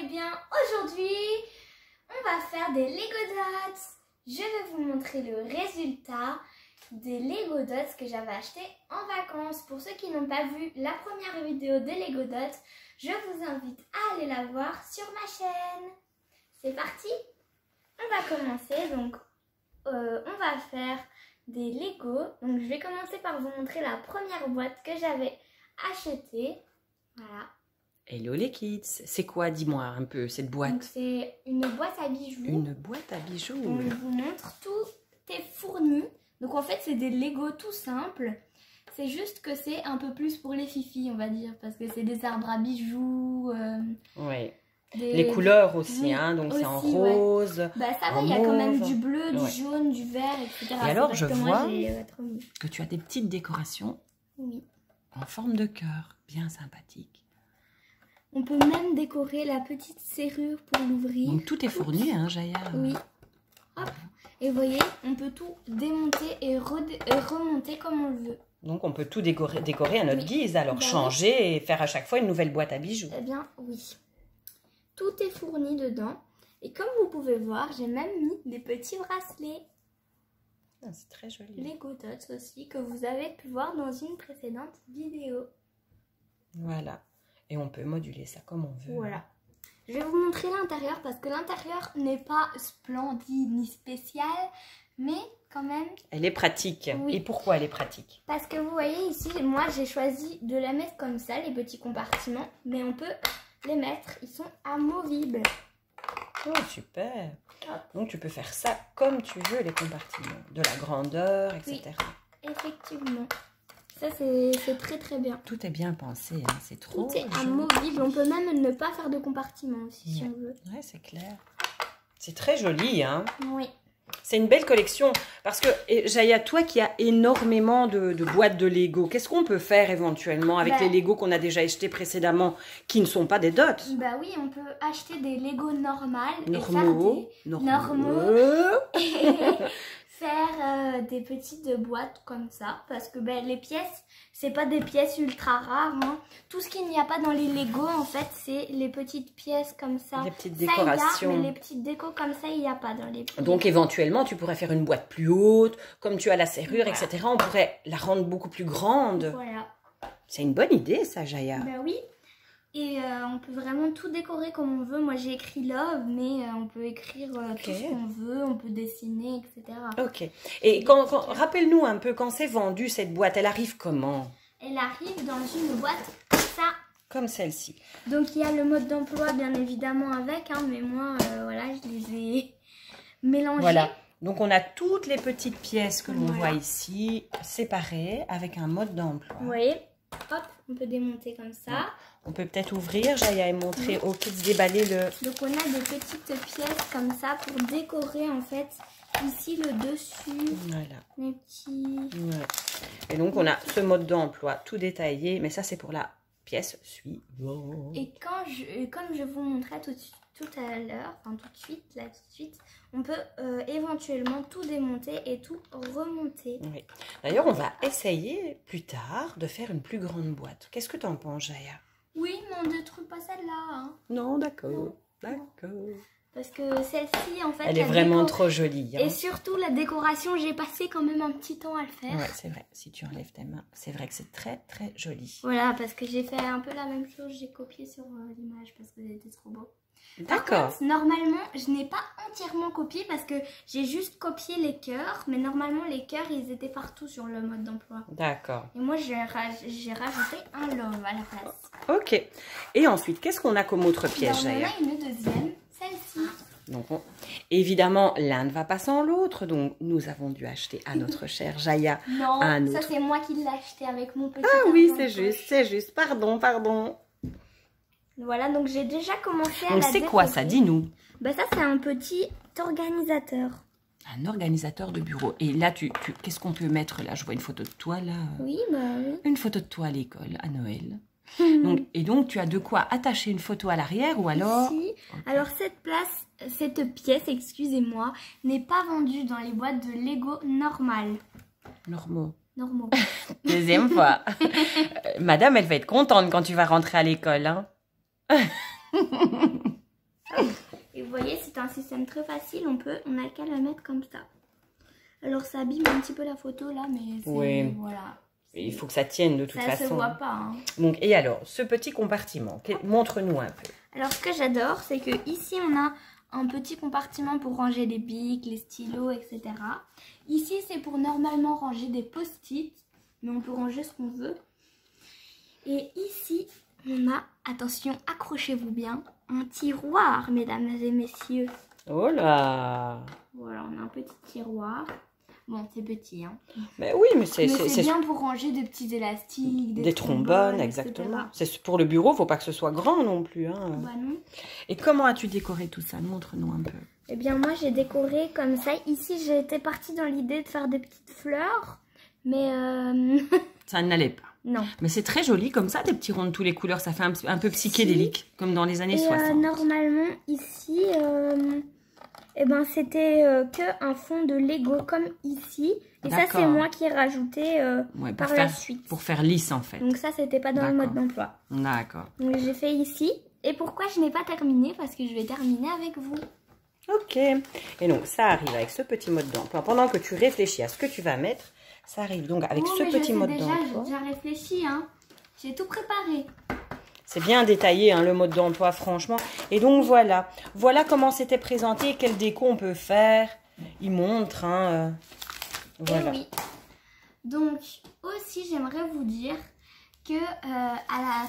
Eh bien, aujourd'hui, on va faire des Lego Dots. Je vais vous montrer le résultat des Lego Dots que j'avais acheté en vacances. Pour ceux qui n'ont pas vu la première vidéo des Lego Dots, je vous invite à aller la voir sur ma chaîne. C'est parti. On va commencer. Donc, on va faire des Lego. Donc, je vais commencer par vous montrer la première boîte que j'avais achetée. Voilà. Hello les kids, c'est quoi, dis-moi un peu cette boîte? Donc c'est une boîte à bijoux. Une boîte à bijoux. On vous montre, tout est fourni. Donc en fait c'est des Lego tout simples. C'est juste que c'est un peu plus pour les filles on va dire. Parce que c'est des arbres à bijoux. Oui. Les couleurs aussi, oui, hein, donc c'est en ouais. rose. Bah ça va, il y a quand même du bleu, du jaune, du vert, etc. Et alors je vois moi, que tu as des petites décorations en forme de cœur, bien sympathiques. On peut même décorer la petite serrure pour l'ouvrir. Donc tout est fourni, hein, Jaya? Oui. Hop. Et vous voyez, on peut tout démonter et remonter comme on le veut. Donc on peut tout décorer à notre guise, alors changer et faire à chaque fois une nouvelle boîte à bijoux. Eh bien, oui. Tout est fourni dedans. Et comme vous pouvez voir, j'ai même mis des petits bracelets. Ah, c'est très joli. Lego Dots aussi, que vous avez pu voir dans une précédente vidéo. Voilà. Et on peut moduler ça comme on veut. Voilà. Je vais vous montrer l'intérieur parce que l'intérieur n'est pas splendide ni spécial, mais quand même... Elle est pratique. Oui. Et pourquoi elle est pratique? Parce que vous voyez ici, moi j'ai choisi de la mettre comme ça, les petits compartiments, mais on peut les mettre, ils sont amovibles. Oh, super. Hop. Donc tu peux faire ça comme tu veux, les compartiments, de la grandeur, etc. Oui, effectivement. Ça, c'est très très bien. Tout est bien pensé, hein. C'est trop Tout est amovible. On peut même ne pas faire de compartiment aussi, si on veut. Ouais, c'est clair. C'est très joli, hein. Oui. C'est une belle collection. Parce que, Jaya, toi qui as énormément de boîtes de Lego, qu'est-ce qu'on peut faire éventuellement avec les Lego qu'on a déjà achetés précédemment, qui ne sont pas des dots? Bah oui, on peut acheter des Lego normaux. Normaux. Faire des petites boîtes comme ça parce que les pièces c'est pas des pièces ultra rares, hein. Tout ce qu'il n'y a pas dans les Lego en fait c'est les petites pièces comme ça, les petites décorations, mais les petites décos comme ça il n'y a pas dans les pièces. Donc éventuellement tu pourrais faire une boîte plus haute comme tu as la serrure, etc. On pourrait la rendre beaucoup plus grande. Voilà, c'est une bonne idée ça, Jaya. Ben oui. Et on peut vraiment tout décorer comme on veut. Moi, j'ai écrit love, mais on peut écrire tout ce qu'on veut. On peut dessiner, etc. Ok. Et rappelle-nous un peu, quand c'est vendu, cette boîte, elle arrive comment? Elle arrive dans une boîte comme ça. Comme celle-ci. Donc, il y a le mode d'emploi, bien évidemment, avec. Hein, mais moi, voilà, je les ai mélangées. Voilà. Donc, on a toutes les petites pièces que l'on voit ici, séparées, avec un mode d'emploi. Vous voyez? Hop, on peut démonter comme ça. Ouais. On peut peut-être ouvrir, Jaya, et montrer aux kids déballer le... Donc on a des petites pièces comme ça pour décorer en fait ici le dessus. Voilà. Les petits... Ouais. Et donc on a ce mode d'emploi tout détaillé, mais ça c'est pour la pièce suivante. Et comme je vous montrais tout à l'heure, enfin tout de suite, on peut éventuellement tout démonter et tout remonter. Oui. D'ailleurs on va essayer plus tard de faire une plus grande boîte. Qu'est-ce que tu en penses, Jaya? Oui, mais on ne détruit pas celle-là. Hein. Non, d'accord. D'accord. Parce que celle-ci, en fait... Elle est vraiment trop jolie. Hein. Et surtout, la décoration, j'ai passé quand même un petit temps à le faire. Ouais, c'est vrai. Si tu enlèves tes mains, c'est vrai que c'est très, très joli. Voilà, parce que j'ai fait un peu la même chose. J'ai copié sur l'image parce que c'était trop beau. D'accord. Normalement, je n'ai pas entièrement copié parce que j'ai juste copié les cœurs. Mais normalement, les cœurs, ils étaient partout sur le mode d'emploi. D'accord. Et moi, j'ai rajouté un love à la place. Ok. Et ensuite, qu'est-ce qu'on a comme autre pièce, Jaya? On a une deuxième, celle-ci. Donc, évidemment, l'un ne va pas sans l'autre. Donc, nous avons dû acheter à notre chère Jaya un autre. Ça, c'est moi qui l'ai acheté avec mon petit Ah oui, c'est juste. Pardon. Voilà, donc j'ai déjà commencé à donc, c'est quoi ça? Dis-nous. Bah, ça, c'est un petit organisateur. Un organisateur de bureau. Et là, qu'est-ce qu'on peut mettre là? Je vois une photo de toi là. Oui, bah oui. Une photo de toi à l'école, à Noël. Donc, tu as de quoi attacher une photo à l'arrière ou alors... Ici. Okay. Alors, cette pièce, excusez-moi, n'est pas vendue dans les boîtes de Lego normales. Normaux. Normaux. Deuxième fois. Madame, elle va être contente quand tu vas rentrer à l'école. Hein. Et vous voyez, c'est un système très facile. On a qu'à la mettre comme ça. Alors ça abîme un petit peu la photo là, mais c'est... Oui. Voilà. Il faut que ça tienne de toute façon. Ça se voit pas. Hein. Donc, et alors, ce petit compartiment, montre-nous un peu. Alors ce que j'adore, c'est que ici on a un petit compartiment pour ranger les bics, les stylos, etc. Ici c'est pour normalement ranger des post-it, mais on peut ranger ce qu'on veut. Et ici on a, attention, accrochez-vous bien, un tiroir, mesdames et messieurs. Oh là! Voilà, on a un petit tiroir. Bon, c'est petit, hein. Mais oui, mais c'est bien pour ranger des petits élastiques, des trombones, exactement. C'est pour le bureau, faut pas que ce soit grand non plus, hein. Bah non. Et comment as-tu décoré tout ça? Montre-nous un peu. Eh bien, moi, j'ai décoré comme ça. Ici, j'étais partie dans l'idée de faire des petites fleurs, mais ça n'allait pas. Non. Mais c'est très joli comme ça, des petits ronds de toutes les couleurs. Ça fait un peu psychédélique, comme dans les années 60. Normalement, ici, eh ben, c'était que un fond de Lego comme ici. Et ça, c'est moi qui ai rajouté par la suite. Pour faire lisse, en fait. Donc ça, c'était pas dans le mode d'emploi. D'accord. Donc j'ai fait ici. Et pourquoi je n'ai pas terminé? Parce que je vais terminer avec vous. Ok. Et donc, ça arrive avec ce petit mode d'emploi. Pendant que tu réfléchis à ce que tu vas mettre, ça arrive donc avec ce petit mode d'emploi. J'ai déjà réfléchi, hein. J'ai tout préparé. C'est bien détaillé, hein, le mode d'emploi, franchement. Et donc, voilà. Voilà comment c'était présenté, quel déco on peut faire. Il montre, hein. Voilà. Et oui. Donc, aussi, j'aimerais vous dire que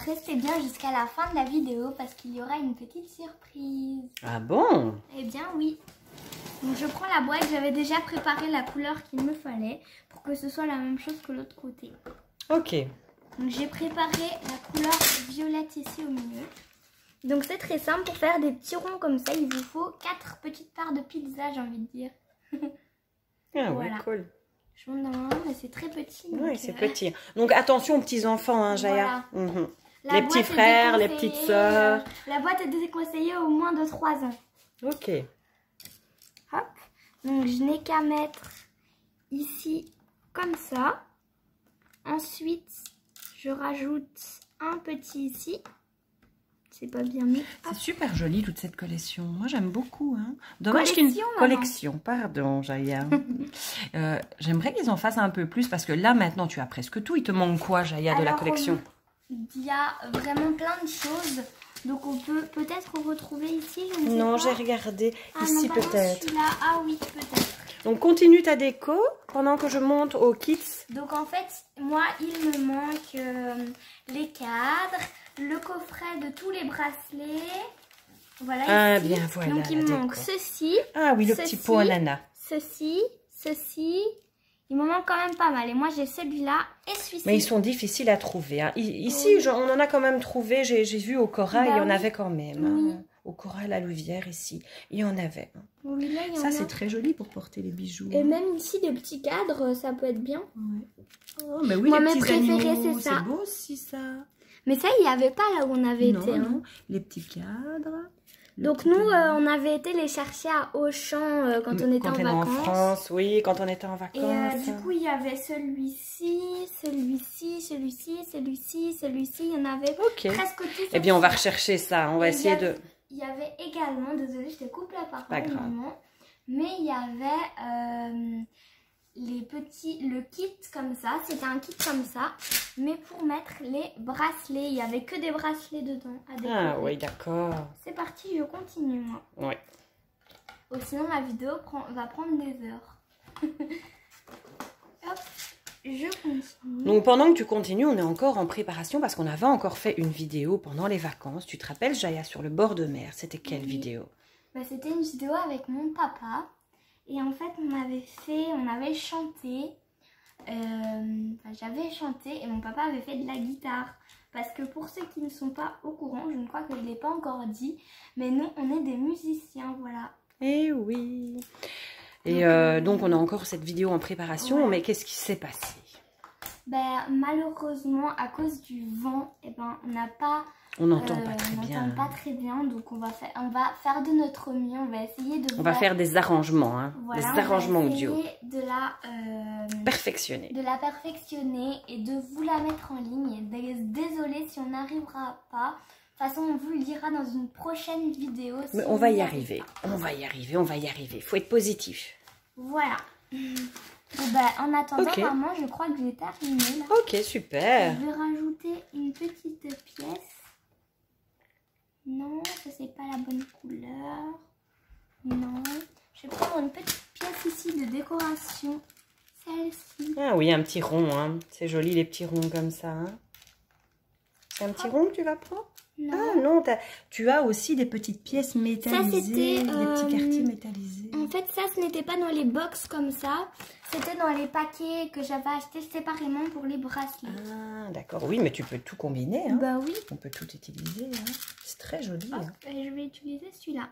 restez bien jusqu'à la fin de la vidéo parce qu'il y aura une petite surprise. Ah bon? Eh bien, oui. Donc, je prends la boîte. J'avais déjà préparé la couleur qu'il me fallait pour que ce soit la même chose que l'autre côté. Ok. Donc j'ai préparé la couleur violette ici au milieu. Donc c'est très simple, pour faire des petits ronds comme ça, il vous faut 4 petites parts de pizza, j'ai envie de dire. Ah voilà. ouais, cool. Je monte dans ma main, mais c'est très petit. Oui, c'est petit. Donc attention aux petits enfants, hein, Jaya. Voilà. Les petits frères, les petites sœurs. La boîte est déconseillée au moins de 3 ans. Ok. Hop. Donc je n'ai qu'à mettre ici comme ça. Ensuite, je rajoute un petit ici. C'est pas bien mis. C'est super joli toute cette collection. Moi j'aime beaucoup. Hein. Dommage collection, pardon, Jaya. J'aimerais qu'ils en fassent un peu plus parce que là maintenant tu as presque tout. Il te manque quoi, Jaya, de la collection? Il y a vraiment plein de choses. Donc on peut peut-être retrouver ici. Je ne sais non, pas. j'ai regardé ici peut-être. Ah oui, peut-être. Donc continue ta déco pendant que je monte aux kits. Donc en fait, moi il me manque les cadres, le coffret de tous les bracelets. Voilà. Ah ici. bien voilà. Donc il me manque ceci. Ah oui, le petit pot ananas. Ceci. Il me manque quand même pas mal. Et moi j'ai celui-là et celui-ci. Mais ils sont difficiles à trouver. Hein. Ici, oui. On en a quand même trouvé. J'ai vu au corail, il y en avait quand même. Oui. Hein. Au corail, à Louvière, ici, il y en avait. Hein. Oui, là, il y en ça, a. c'est très joli pour porter les bijoux. Et même ici, des petits cadres, ça peut être bien. Ouais. Oh, mais oui, moi, les mes petits animaux, c'est ça. C'est beau aussi, ça. Mais ça, il n'y avait pas là où on avait été. Non, hein. Les petits cadres. Donc nous, on avait été les chercher à Auchan quand on était en vacances. En France, oui, quand on était en vacances. Et du coup, il y avait celui-ci, celui-ci. Il y en avait presque tous. Eh bien, on va rechercher ça. On va essayer de... Il y avait également, désolée, je te coupe la parole. Pas grave. Mais il y avait le kit comme ça. C'était un kit comme ça. Mais pour mettre les bracelets. Il n'y avait que des bracelets dedans à décorer. Ah oui, d'accord. C'est parti, je continue moi. Oui. Oh, sinon la vidéo va prendre des heures. Hop, je continue. Donc pendant que tu continues, on est encore en préparation parce qu'on avait encore fait une vidéo pendant les vacances. Tu te rappelles, Jaya, sur le bord de mer? C'était quelle vidéo? C'était une vidéo avec mon papa. Et en fait, on avait chanté. J'avais chanté et mon papa avait fait de la guitare. Parce que pour ceux qui ne sont pas au courant, je ne crois que je ne l'ai pas encore dit, mais nous, on est des musiciens, voilà. Eh oui. Et donc, on a encore cette vidéo en préparation, mais qu'est-ce qui s'est passé? Malheureusement, à cause du vent, on n'a pas... On n'entend pas très bien. On n'entend pas très bien, donc on va faire de notre mieux, on va essayer de... On va faire des arrangements, hein, voilà, des arrangements audio. De la... perfectionner. De la perfectionner et de vous la mettre en ligne. Désolée si on n'arrivera pas. toute façon, on vous le dira dans une prochaine vidéo. Si Mais on va y arriver. On va y arriver, on va y arriver. Il faut être positif. Voilà. Bon, bah, en attendant, maman, je crois que j'ai terminé là. Ok, super. Je vais rajouter une petite pièce. Non, ça c'est pas la bonne couleur. Non. Je vais prendre une petite pièce ici de décoration. Celle-ci. Ah oui, un petit rond. Hein. C'est joli les petits ronds comme ça. Hein. C'est un petit rond que tu vas prendre? Non. Ah non, tu as aussi des petites pièces métallisées, des petits quartiers métallisés. En fait, ça, ce n'était pas dans les box comme ça. C'était dans les paquets que j'avais achetés séparément pour les bracelets. Ah, d'accord. Oui, mais tu peux tout combiner. Hein. Bah oui. On peut tout utiliser. Hein. C'est très joli. Hop, hein. et je vais utiliser celui-là.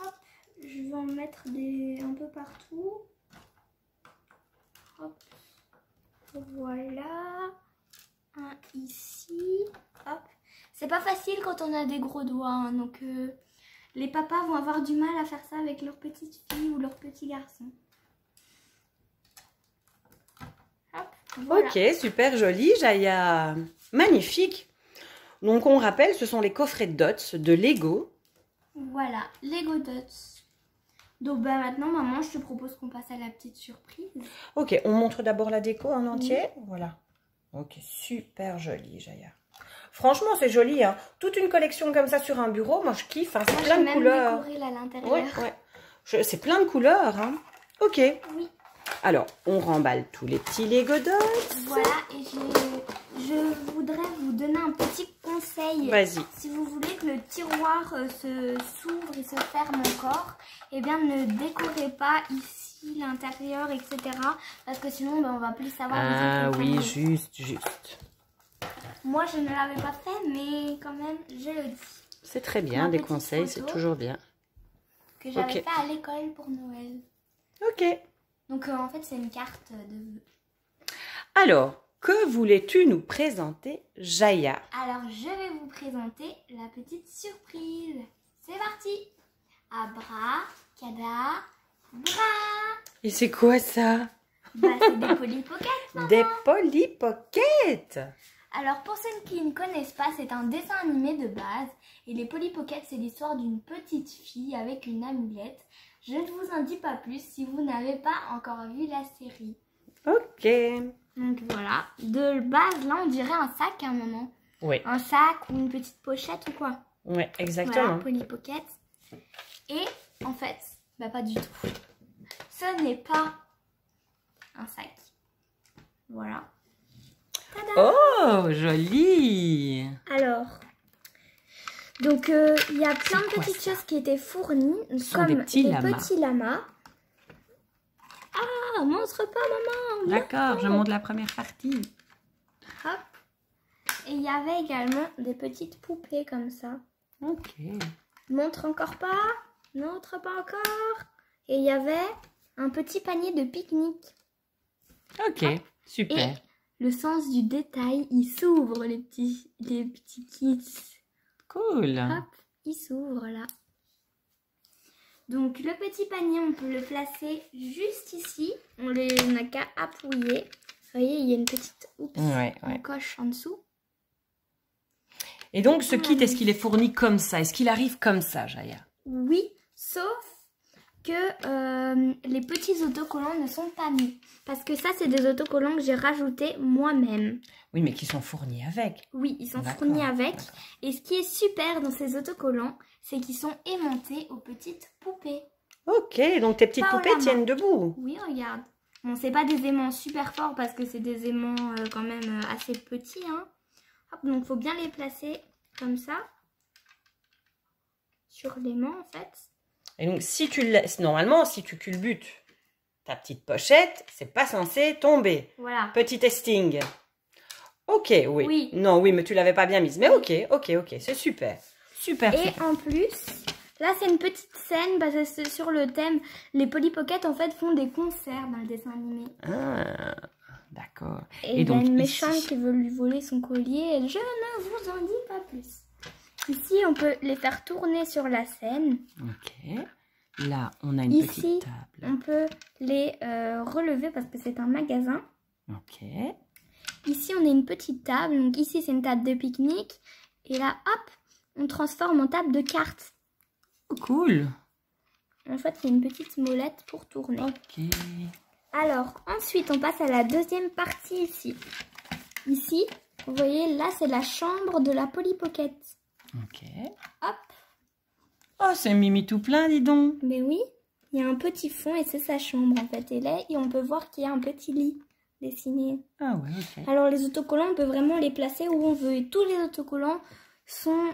Hop, je vais en mettre un peu partout. Hop, voilà. Un ici. Hop. C'est pas facile quand on a des gros doigts, hein, donc les papas vont avoir du mal à faire ça avec leurs petites filles ou leurs petits garçons. Hop, voilà. Ok, super joli, Jaya. Magnifique. Donc on rappelle, ce sont les coffrets Dots de Lego. Voilà, Lego Dots. Donc bah maintenant, maman, je te propose qu'on passe à la petite surprise. Ok, on montre d'abord la déco en entier. Oui. Voilà. Ok, super joli, Jaya. Franchement, c'est joli. Hein. Toute une collection comme ça sur un bureau, moi je kiffe. Hein. C'est plein de couleurs. Décoré là à l'intérieur. Ouais. C'est plein de couleurs. Hein. Ok. Oui. Alors, on remballe tous les petits Lego Dots. Voilà, et je voudrais vous donner un petit conseil. Vas-y. Si vous voulez que le tiroir s'ouvre et se ferme encore, eh bien ne décorez pas ici l'intérieur, etc. Parce que sinon, ben, on va plus savoir. Ah oui, juste. Moi, je ne l'avais pas fait, mais quand même, je le dis. C'est très bien, des conseils, c'est toujours bien. Que j'avais fait à l'école pour Noël. Ok. Donc, en fait, c'est une carte de vœux. Alors, que voulais-tu nous présenter, Jaya? Alors, je vais vous présenter la petite surprise. C'est parti. Abracadabra. Et c'est quoi ça? Bah, c'est des Polly Pocket, maman. Des Polly Pocket. Alors, pour ceux qui ne connaissent pas, c'est un dessin animé de base. Et les Polly Pocket, c'est l'histoire d'une petite fille avec une amulette. Je ne vous en dis pas plus si vous n'avez pas encore vu la série. Ok. Donc voilà. De base, là, on dirait un sac à un moment. Oui. Un sac ou une petite pochette ou quoi. Oui, exactement. Voilà, Polly Pocket. Et en fait, bah pas du tout. Ce n'est pas un sac. Voilà. Tada! Oh, joli. Alors, donc il y a plein de petites choses qui étaient fournies, comme des petits lamas. Ah, montre pas, maman. D'accord, je montre la première partie. Hop. Et il y avait également des petites poupées comme ça. Ok. Montre encore pas. Montre pas encore. Et il y avait un petit panier de pique-nique. Ok, hop. Super. Et le sens du détail, il s'ouvre les petits kits. Cool. Hop, il s'ouvre là. Donc le petit panier, on peut le placer juste ici. On n'a qu'à appuyer. Vous voyez, il y a une petite coche en dessous. Et donc ce kit, est-ce qu'il est fourni comme ça? Est-ce qu'il arrive comme ça, Jaya? Oui, sauf que les petits autocollants ne sont pas mis. Parce que ça, c'est des autocollants que j'ai rajoutés moi-même. Oui, mais qui sont fournis avec. Oui, ils sont fournis avec. Et ce qui est super dans ces autocollants, c'est qu'ils sont aimantés aux petites poupées. Ok, donc tes petites poupées tiennent debout. Oui, regarde. Bon, c'est pas des aimants super forts parce que c'est des aimants quand même assez petits. Hein. Hop, donc il faut bien les placer comme ça. Sur l'aimant, en fait. Et donc, si tu laisses, normalement, si tu culbutes ta petite pochette, c'est pas censé tomber. Voilà. Petit testing. Ok, oui. Non, oui, mais tu l'avais pas bien mise. Mais ok, c'est super. Super. Et en plus, là, c'est une petite scène parce que c'est sur le thème. Les Polly Pocket, en fait, font des concerts dans le dessin animé. Ah, d'accord. Et il y a une méchante qui veut lui voler son collier. Et je ne vous en dis pas plus. Ici, on peut les faire tourner sur la scène. Ok. Là, on a une petite table. On peut les relever parce que c'est un magasin. Ok. Ici, on a une petite table. Donc ici, c'est une table de pique-nique. Et là, hop, on transforme en table de cartes. Oh, cool. En fait, c'est une petite molette pour tourner. Ok. Alors, ensuite, on passe à la deuxième partie ici. Ici, vous voyez, là, c'est la chambre de la Polly Pocket. Ok. Hop. Oh, c'est Mimi tout plein, dis donc. Mais oui, il y a un petit fond et c'est sa chambre, en fait. Et là, on peut voir qu'il y a un petit lit dessiné. Ah ouais, ok. Alors, les autocollants, on peut vraiment les placer où on veut. Et tous les autocollants sont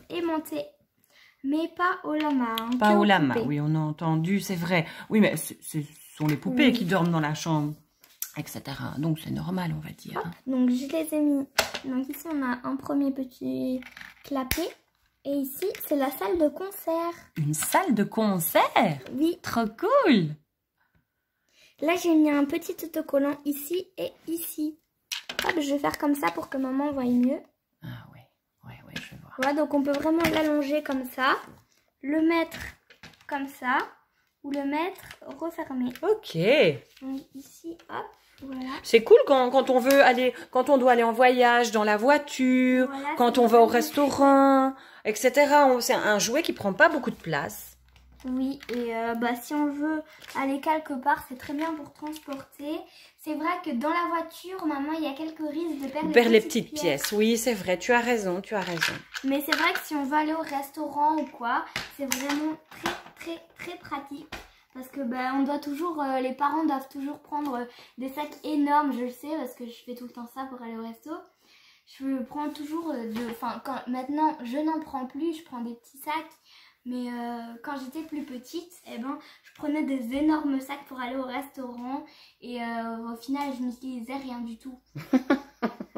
aimantés. Mais pas au lama. Hein, Pas au lama, oui, on a entendu, c'est vrai. Oui, mais ce sont les poupées qui dorment dans la chambre, etc. Donc, c'est normal, on va dire. Hop, donc, je les ai mis. Donc, ici, on a un premier petit clapet. Et ici, c'est la salle de concert. Une salle de concert? Oui. Trop cool. Là, j'ai mis un petit autocollant ici et ici. Hop, je vais faire comme ça pour que maman voie mieux. Ah ouais, je vois. Voilà, donc on peut vraiment l'allonger comme ça, le mettre comme ça, ou le mettre refermé. Ok. Donc ici, hop, voilà. C'est cool quand on veut aller, quand on doit aller en voyage, dans la voiture, Voilà, quand on va au restaurant, etc. C'est un jouet qui prend pas beaucoup de place. Oui, et si on veut aller quelque part, c'est très bien pour transporter. C'est vrai que dans la voiture, maman, il y a quelques risques de perdre les petites pièces. Oui, c'est vrai, tu as raison, tu as raison. Mais c'est vrai que si on veut aller au restaurant ou quoi, c'est vraiment très pratique. Parce que on doit toujours, les parents doivent toujours prendre des sacs énormes, je le sais, parce que je fais tout le temps ça pour aller au resto. Je prends toujours, maintenant je n'en prends plus, je prends des petits sacs. Mais quand j'étais plus petite, je prenais des énormes sacs pour aller au restaurant. Et au final, je n'utilisais rien du tout.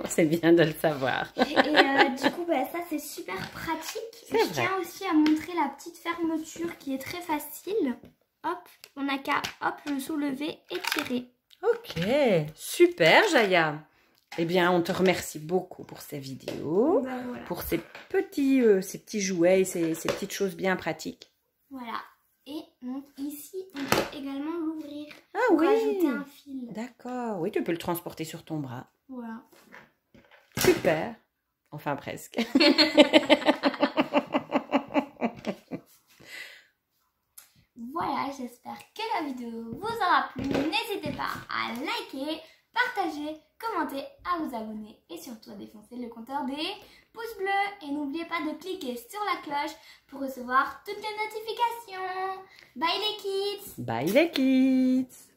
C'est bien de le savoir. Et du coup, ça c'est super pratique. Je tiens aussi à montrer la petite fermeture qui est très facile. Hop, on n'a qu'à le soulever et tirer. Ok, super Jaya. Eh bien, on te remercie beaucoup pour ces vidéos, Voilà. pour ces petits jouets, ces petites choses bien pratiques. Voilà. Et donc ici, on peut également l'ouvrir pour rajouter un fil. D'accord, oui, tu peux le transporter sur ton bras. Voilà. Super. Enfin, presque. Voilà, j'espère que la vidéo vous aura plu. N'hésitez pas à liker, partager, commenter, à vous abonner et surtout à défoncer le compteur des pouces bleus. Et n'oubliez pas de cliquer sur la cloche pour recevoir toutes les notifications. Bye les kids! Bye les kids!